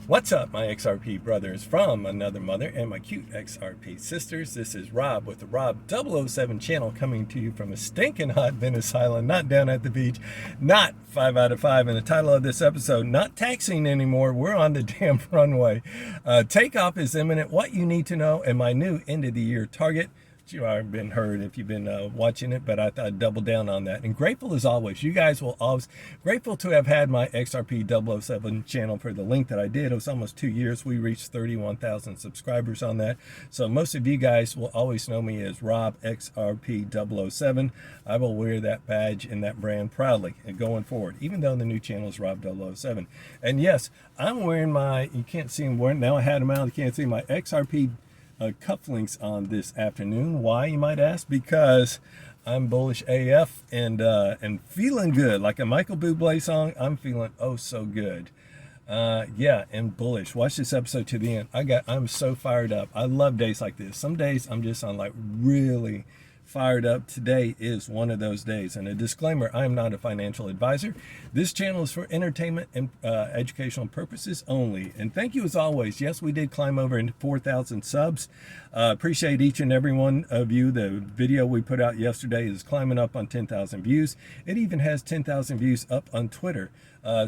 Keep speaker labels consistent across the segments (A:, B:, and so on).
A: What's up, my XRP brothers from another mother and my cute XRP sisters? This is Rob with the Rob 007 channel coming to you from a stinking hot Venezuela, not down at the beach, not 5 out of 5. And the title of this episode, not taxing anymore, we're on the damn runway. Takeoff is imminent, what you need to know, and my new end of the year target. You already been heard if you've been watching it, but I thought I'd double down on that. And grateful as always. You guys will always, grateful to have had my XRP 007 channel for the length that I did. It was almost 2 years. We reached 31,000 subscribers on that. So most of you guys will always know me as Rob XRP 007. I will wear that badge and that brand proudly and going forward, even though the new channel is Rob 007. And yes, I'm wearing my, you can't see them wearing, now I had them out, you can't see my XRP cufflinks on this afternoon. Why, you might ask? Because I'm bullish AF and feeling good, like a Michael Bublé song. I'm feeling oh so good. Yeah, and bullish. Watch this episode to the end. I'm so fired up. I love days like this. Some days I'm just on like really fired up. Today is one of those days. And a disclaimer, I am not a financial advisor. This channel is for entertainment and educational purposes only. And thank you as always. Yes, we did climb over into 4,000 subs. Appreciate each and every one of you. The video we put out yesterday is climbing up on 10,000 views. It even has 10,000 views up on Twitter.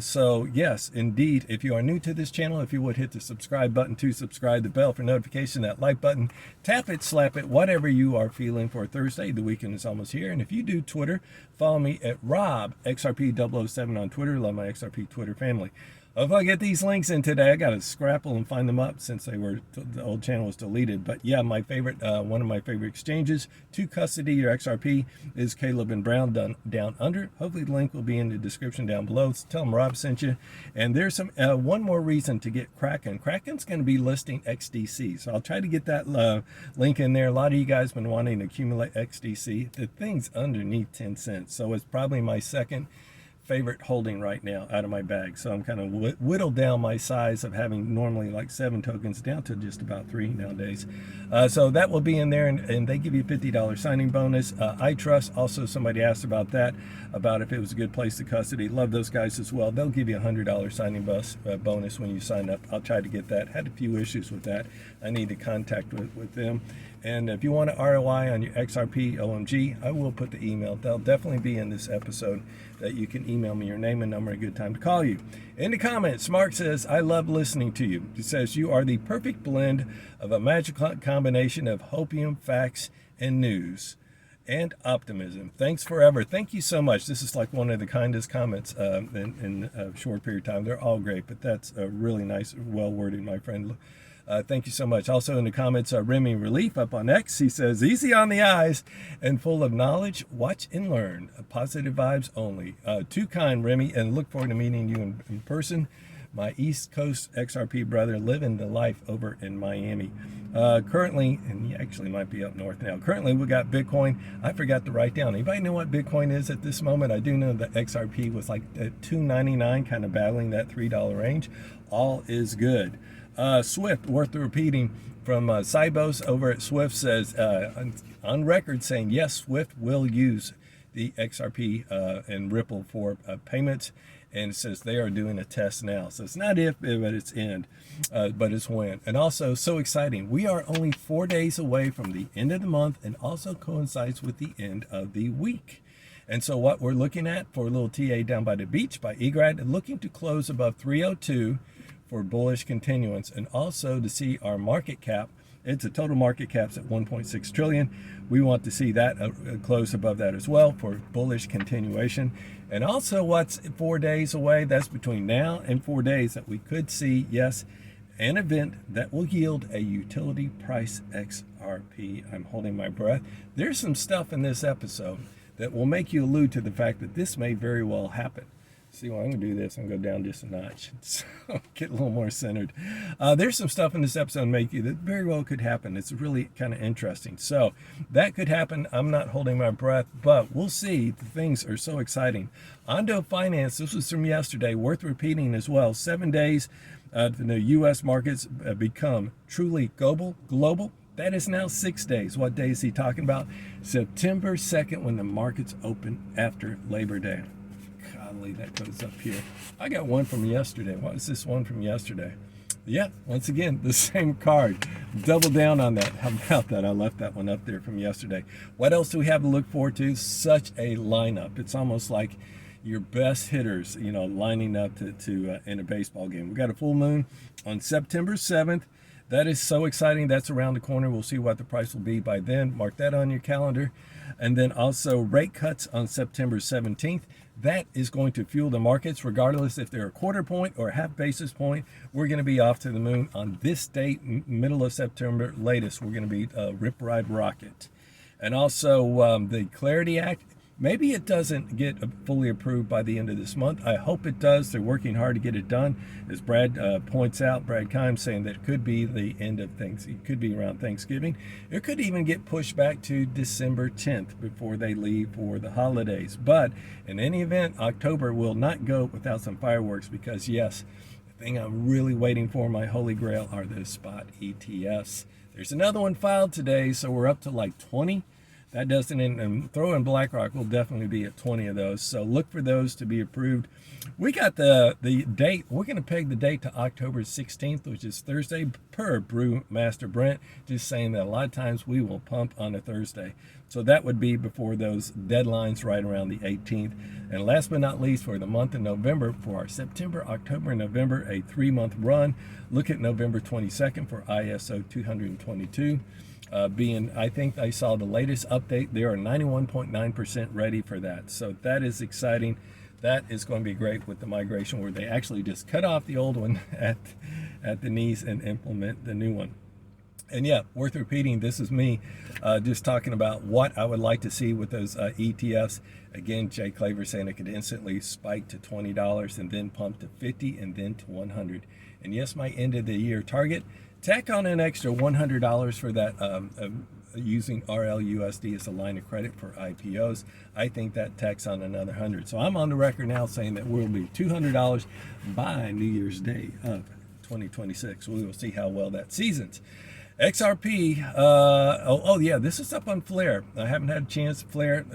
A: So yes, indeed, if you are new to this channel, if you would hit the subscribe button to subscribe, the bell for notification, that like button, tap it, slap it, whatever you are feeling for Thursday. The weekend is almost here. And if you do Twitter, follow me at Rob XRP 007 on Twitter. Love my XRP Twitter family. If I get these links in today, I got to scrapple and find them up since the old channel was deleted. But yeah, my favorite, one of my favorite exchanges to custody your XRP is Caleb and Brown down under. Hopefully the link will be in the description down below. So tell them Rob sent you. And there's some one more reason to get Kraken. Kraken's going to be listing XDC. So I'll try to get that link in there. A lot of you guys have been wanting to accumulate XDC. The thing's underneath 10 cents. So it's probably my second favorite holding right now out of my bag. So I'm kind of whittled down my size of having normally like 7 tokens down to just about 3 nowadays. So that will be in there, and they give you a $50 signing bonus. I Trust, also somebody asked about that, about if it was a good place to custody. Love those guys as well. They'll give you a $100 signing bonus when you sign up. I'll try to get that. Had a few issues with that. I need to contact with them. And if you want an ROI on your XRP OMG, I will put the email. They'll definitely be in this episode that you can email me your name and number, a good time to call you. In the comments, Mark says, I love listening to you. He says, you are the perfect blend of a magical combination of hopium, facts, and news, and optimism. Thanks forever. Thank you so much. This is like one of the kindest comments in a short period of time. They're all great, but that's a really nice, well-worded, my friend. Thank you so much. Also in the comments, Remy Relief up on X, he says, easy on the eyes and full of knowledge. Watch and learn. Positive vibes only. Too kind, Remy, and look forward to meeting you in person. My East Coast XRP brother living the life over in Miami. Currently, and he actually might be up north now. Currently, we got Bitcoin. I forgot to write down. Anybody know what Bitcoin is at this moment? I do know that XRP was like at $2.99, kind of battling that $3 range. All is good. Swift, worth repeating, from Cybos over at Swift, says on record saying yes, Swift will use the XRP and Ripple for payments, and it says they are doing a test now. So it's not if, but it's end, but it's when. And also, so exciting, we are only 4 days away from the end of the month, and also coincides with the end of the week. And so what we're looking at for a little TA down by the beach by eGrad, looking to close above 302 for bullish continuance, and also to see our market cap. It's a total market cap's at 1.6 trillion. We want to see that close above that as well for bullish continuation. And also what's 4 days away, that's between now and 4 days, that we could see, yes, an event that will yield a utility price XRP. I'm holding my breath. There's some stuff in this episode that will make you allude to the fact that this may very well happen. See, well, I'm going to do this. I'm going to go down just a notch. So get a little more centered. There's some stuff in this episode make you that very well could happen. It's really kind of interesting. So that could happen. I'm not holding my breath, but we'll see. The things are so exciting. Ondo Finance, this was from yesterday, worth repeating as well. 7 days, the U.S. markets become truly global. That is now 6 days. What day is he talking about? September 2nd, when the markets open after Labor Day. Golly, that goes up here. I got one from yesterday. What was this one from yesterday? Yeah, once again, the same card. Double down on that. How about that? I left that one up there from yesterday. What else do we have to look forward to? Such a lineup. It's almost like your best hitters, lining up to in a baseball game. We got a full moon on September 7th. That is so exciting. That's around the corner. We'll see what the price will be by then. Mark that on your calendar. And then also rate cuts on September 17th. That is going to fuel the markets, regardless if they're a quarter point or a half basis point. We're going to be off to the moon on this date, middle of September, latest. We're going to be Rip Ride Rocket. And also the Clarity Act. Maybe it doesn't get fully approved by the end of this month. I hope it does. They're working hard to get it done. As Brad points out, Brad Kimes saying that it could be the end of things. It could be around Thanksgiving. It could even get pushed back to December 10th before they leave for the holidays. But in any event, October will not go without some fireworks because, yes, the thing I'm really waiting for, my holy grail, are those spot ETFs. There's another one filed today, so we're up to like 20. That doesn't, and throw in BlackRock, will definitely be at 20 of those. So look for those to be approved. We got the date. We're going to peg the date to October 16th, which is Thursday, per Brewmaster Brent. Just saying that a lot of times we will pump on a Thursday. So that would be before those deadlines right around the 18th. And last but not least, for the month of November, for our September, October, and November, a 3-month run. Look at November 22nd for ISO 222. I think I saw the latest update. They are 91.9% ready for that. So that is exciting. That is going to be great with the migration where they actually just cut off the old one at the knees and implement the new one. And yeah, worth repeating, this is me just talking about what I would like to see with those ETFs. Again, Jay Claver saying it could instantly spike to $20 and then pump to $50 and then to $100. And yes, my end of the year target, tack on an extra $100 for that using RLUSD as a line of credit for IPOs. I think that tacks on another 100. So I'm on the record now saying that we'll be $200 by New Year's Day of 2026. We will see how well that seasons. XRP, yeah, this is up on Flare. I haven't had a chance. Flare,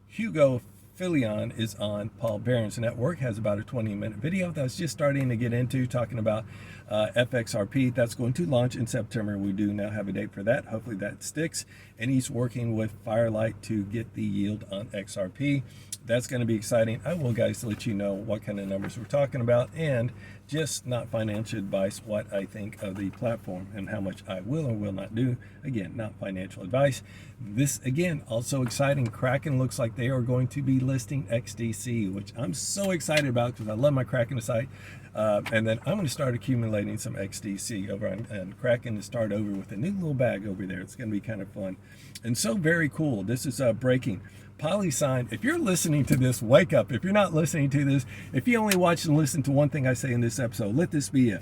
A: Hugo Filion is on Paul Barron's network, has about a 20-minute video that's just starting to get into, talking about FXRP. That's going to launch in September. We do now have a date for that. Hopefully that sticks. And he's working with Firelight to get the yield on XRP. That's going to be exciting. I will, guys, let you know what kind of numbers we're talking about, and just not financial advice, what I think of the platform and how much I will or will not do. Again, not financial advice. This, again, also exciting. Kraken looks like they are going to be listing XDC, which I'm so excited about because I love my Kraken site. And then I'm going to start accumulating some XDC over on Kraken to start over with a new little bag over there. It's going to be kind of fun. And so very cool. This is breaking. PolySign, if you're listening to this, wake up. If you're not listening to this, if you only watch and listen to one thing I say in this episode, let this be it.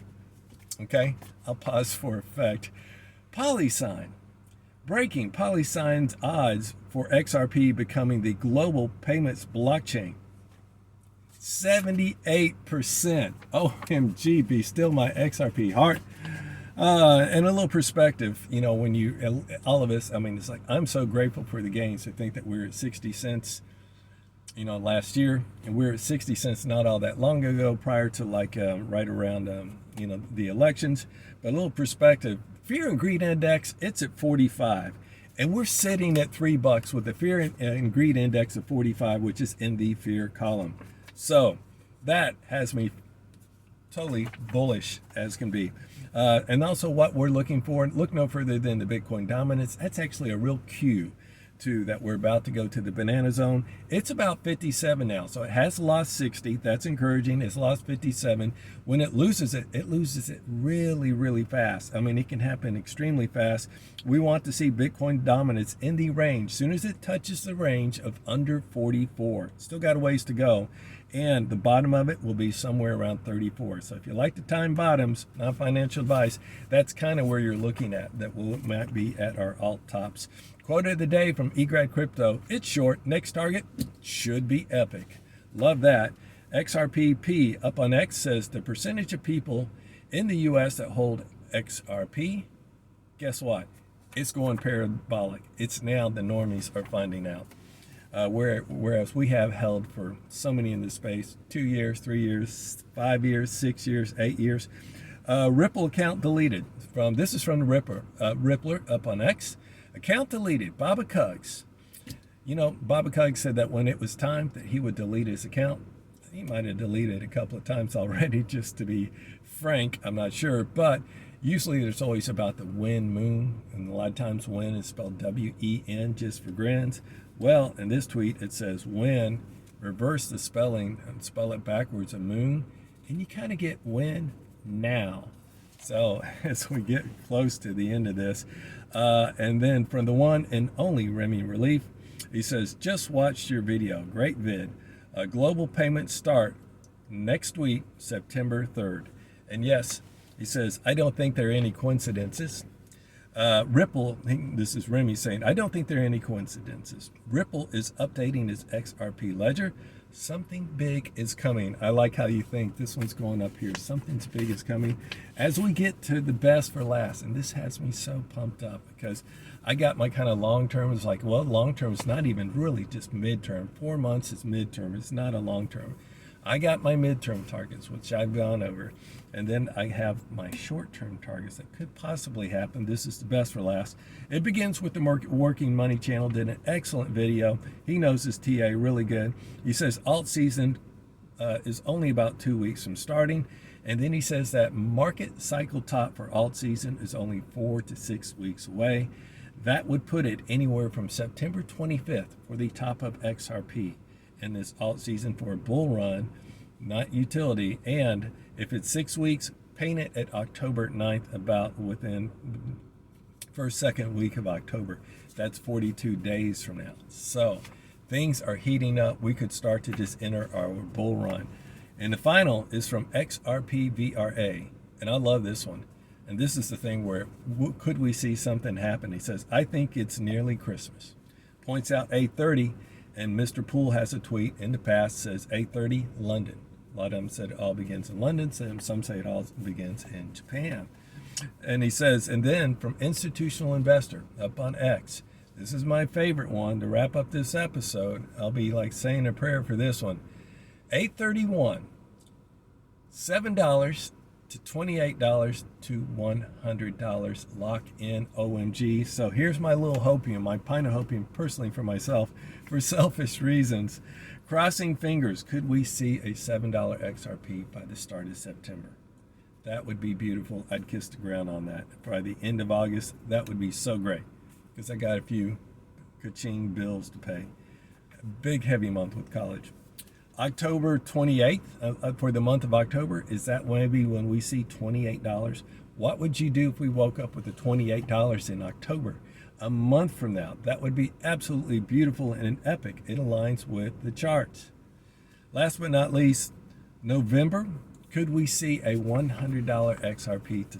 A: Okay? I'll pause for effect. PolySign. Breaking. PolySign's odds for XRP becoming the global payments blockchain. 78%. OMG, be still my XRP heart. And a little perspective, when all of us, it's like, I'm so grateful for the gains. To think that we're at 60 cents, last year, and we're at 60 cents not all that long ago, prior to right around, the elections. But a little perspective, fear and greed index, it's at 45. And we're sitting at $3 with the fear and greed index of 45, which is in the fear column. So that has me totally bullish as can be. And also what we're looking for, look no further than the Bitcoin dominance. That's actually a real cue to that we're about to go to the banana zone. It's about 57 now. So it has lost 60. That's encouraging. It's lost 57. When it loses it really, really fast. It can happen extremely fast. We want to see Bitcoin dominance in the range. As soon as it touches the range of under 44, still got a ways to go. And the bottom of it will be somewhere around 34. So if you like to time bottoms, not financial advice, that's kind of where you're looking at. That might be at our alt tops. Quote of the day from eGrad Crypto. It's short. Next target should be epic. Love that. XRPP up on X says the percentage of people in the U.S. that hold XRP, guess what? It's going parabolic. It's now the normies are finding out. Whereas we have held for so many in this space, 2 years, 3 years, 5 years, 6 years, 8 years. Ripple account deleted. This is from the Rippler up on X. Account deleted. Baba Cugs. You know, Baba Cugs said that when it was time that he would delete his account. He might have deleted a couple of times already, just to be frank. I'm not sure. But usually there's always about the Wen moon. And a lot of times Wen is spelled W-E-N, just for grins. Well, in this tweet it says Wen, reverse the spelling and spell it backwards, a moon. And you kind of get Wen now. So as we get close to the end of this, and then from the one and only Remy Relief, he says, just watched your video. Great vid. Global payments start next week, September 3rd. And yes, he says, I don't think there are any coincidences. Ripple, this is Remy saying, I don't think there are any coincidences. Ripple is updating its XRP ledger. Something big is coming. I like how you think. This one's going up here. Something's big is coming. As we get to the best for last, and this has me so pumped up because I got my kind of long term. It's like, well, long term is not even really just midterm. 4 months is midterm. It's not a long term. I got my midterm targets, which I've gone over. And then I have my short-term targets that could possibly happen. This is the best for last. It begins with the Working Money channel. Did an excellent video. He knows his TA really good. He says alt season is only about 2 weeks from starting. And then he says that market cycle top for alt season is only 4 to 6 weeks away. That would put it anywhere from September 25th for the top of XRP in this alt season for a bull run, not utility. And if it's 6 weeks, paint it at October 9th, about within second week of October. That's 42 days from now. So things are heating up. We could start to just enter our bull run. And the final is from XRP VRA. And I love this one. And this is the thing where could we see something happen? He says, I think it's nearly Christmas. Points out 8:30, and Mr. Poole has a tweet in the past, says 8:30 London. A lot of them said it all begins in London. Some say it all begins in Japan. And he says, and then from Institutional Investor up on X, this is my favorite one to wrap up this episode. I'll be like saying a prayer for this one. 831, $7 to $28 to $100 lock in OMG. So here's my little hopium, my pint of hopium personally for myself, for selfish reasons. Crossing fingers, could we see a $7 XRP by the start of September? That would be beautiful. I'd kiss the ground on that. By the end of August, that would be so great because I got a few ka-ching bills to pay. A big, heavy month with college. October 28th, for the month of October, is that maybe when we see $28? What would you do if we woke up with the $28 in October? A month from now, that would be absolutely beautiful and an epic. It aligns with the charts. Last but not least, November, could we see a $100 XRP to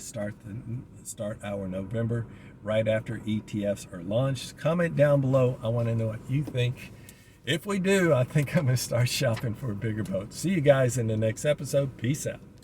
A: start our November right after ETFs are launched? Comment down below. I want to know what you think. If we do, I think I'm going to start shopping for a bigger boat. See you guys in the next episode. Peace out.